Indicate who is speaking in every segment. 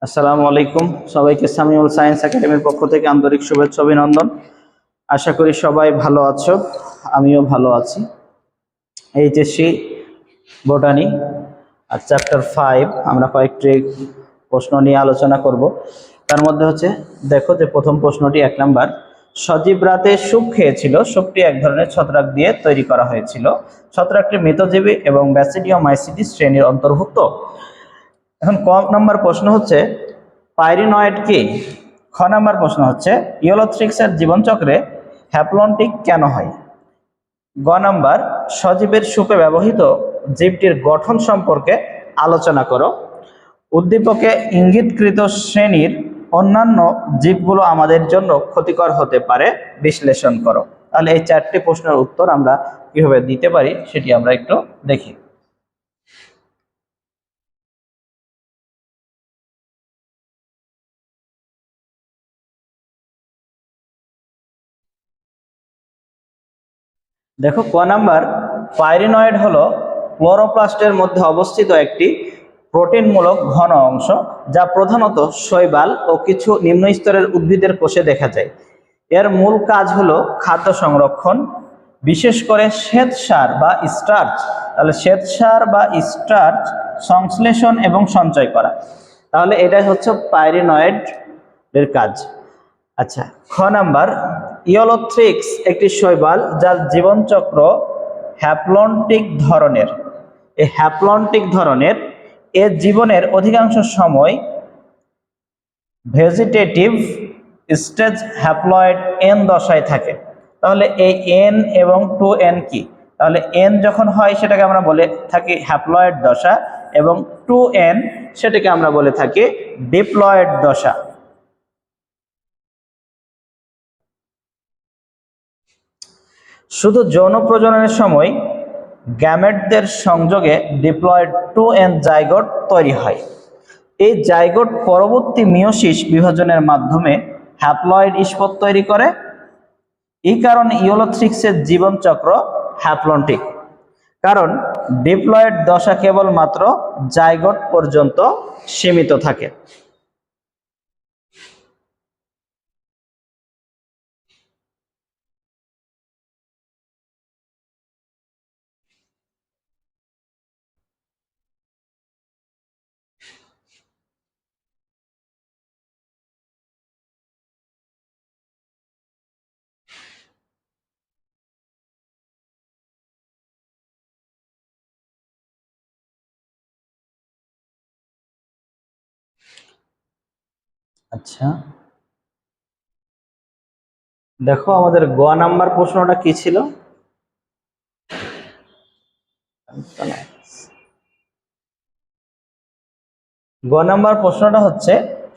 Speaker 1: আসসালামু আলাইকুম, সবাইকে সামিউল সায়েন্স একাডেমির পক্ষ থেকে আন্তরিক শুভেচ্ছা অভিনন্দন। আশা করি সবাই ভালো আছো, আমিও ভালো আছি। এইচএসসি বোটানি আর চ্যাপ্টার 5 আমরা কয়েকটি প্রশ্ন নিয়ে আলোচনা করব। তার মধ্যে হচ্ছে দেখো যে প্রথম প্রশ্নটি 1 নাম্বার, সজীব রাতে সুপ খেয়েছিল। সুপটি এক ধরনের ছত্রাক দিয়ে তৈরি করা হয়েছিল। ছত্রাকটি মৃতজীবী এবং ব্যাসিডিওমাইসিটিস শ্রেণীর অন্তর্ভুক্ত। এখন ক নাম্বার প্রশ্ন হচ্ছে পাইরিনয়েড কি? খ নাম্বার প্রশ্ন হচ্ছে ইওলোথ্রিক্সের জীবনচক্রে হ্যাপ্লন্টিক কেন হয়? গ নাম্বার সজীবের সুপে ব্যবহৃত জীবটির গঠন সম্পর্কে আলোচনা করো। উদ্দীপকে ইঙ্গিতকৃত শ্রেণীর অন্যান্য জীবগুলো আমাদের জন্য ক্ষতিকর হতে পারে, বিশ্লেষণ করো। তাহলে এই 4টি প্রশ্নের উত্তর আমরা কিভাবে দিতে পারি সেটি আমরা একটু দেখি। দেখো ক নাম্বার, পাইরিনয়েড হলো ক্লোরোপ্লাস্টের মধ্যে অবস্থিত একটি প্রোটিনমূলক ঘন অংশ, যা প্রধানত শৈবাল ও কিছু নিম্ন স্তরের উদ্ভিদের কোষে দেখা যায়। এর মূল কাজ হলো খাদ্য সংরক্ষণ, বিশেষ করে শ্বেতসার বা স্টার্চ। তাহলে শ্বেতসার বা স্টার্চ সংশ্লেষণ এবং সঞ্চয় করা। তাহলে এটাই হচ্ছে পাইরিনয়েড এর কাজ। আচ্ছা, খ নাম্বার, ইওলোথ্রিক্স একটি শৈবাল যার জীবনচক্র হ্যাপ্লন্টিক ধরনের। এই হ্যাপ্লন্টিক ধরনের এর জীবনের অধিকাংশ সময় ভেজিটেটিভ স্টেজ হ্যাপ্লয়েড এন দশায় থাকে। তাহলে এই এন এবং 2n কি? তাহলে এন যখন হয় সেটাকে আমরা বলে থাকি হ্যাপ্লয়েড দশা, এবং 2n সেটাকে আমরা বলে থাকি ডিপ্লয়েড দশা। শুধু যৌন প্রজননের সময় গ্যামেটদের সংযোগে ডিপ্লয়েড 2n জাইগোট তৈরি হয়। এই জাইগোট পরবর্তী মিওসিস বিভাজনের মাধ্যমে হ্যাপ্লয়েড স্পট তৈরি করে। এই কারণে ইওলোথ্রিক্সের জীবনচক্র হ্যাপ্লন্টিক, কারণ ডিপ্লয়েড দশা কেবলমাত্র জাইগোট পর্যন্ত সীমিত থাকে। আচ্ছা, দেখো আমাদের গ নাম্বার প্রশ্নটা কি ছিল? গ নাম্বার প্রশ্নটা হচ্ছে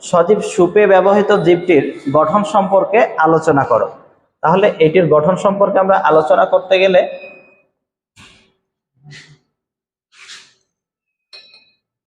Speaker 1: সজীব সুপে ব্যবহৃত জীবটির গঠন সম্পর্কে আলোচনা করো। তাহলে এটির গঠন সম্পর্কে আমরা আলোচনা করতে গেলে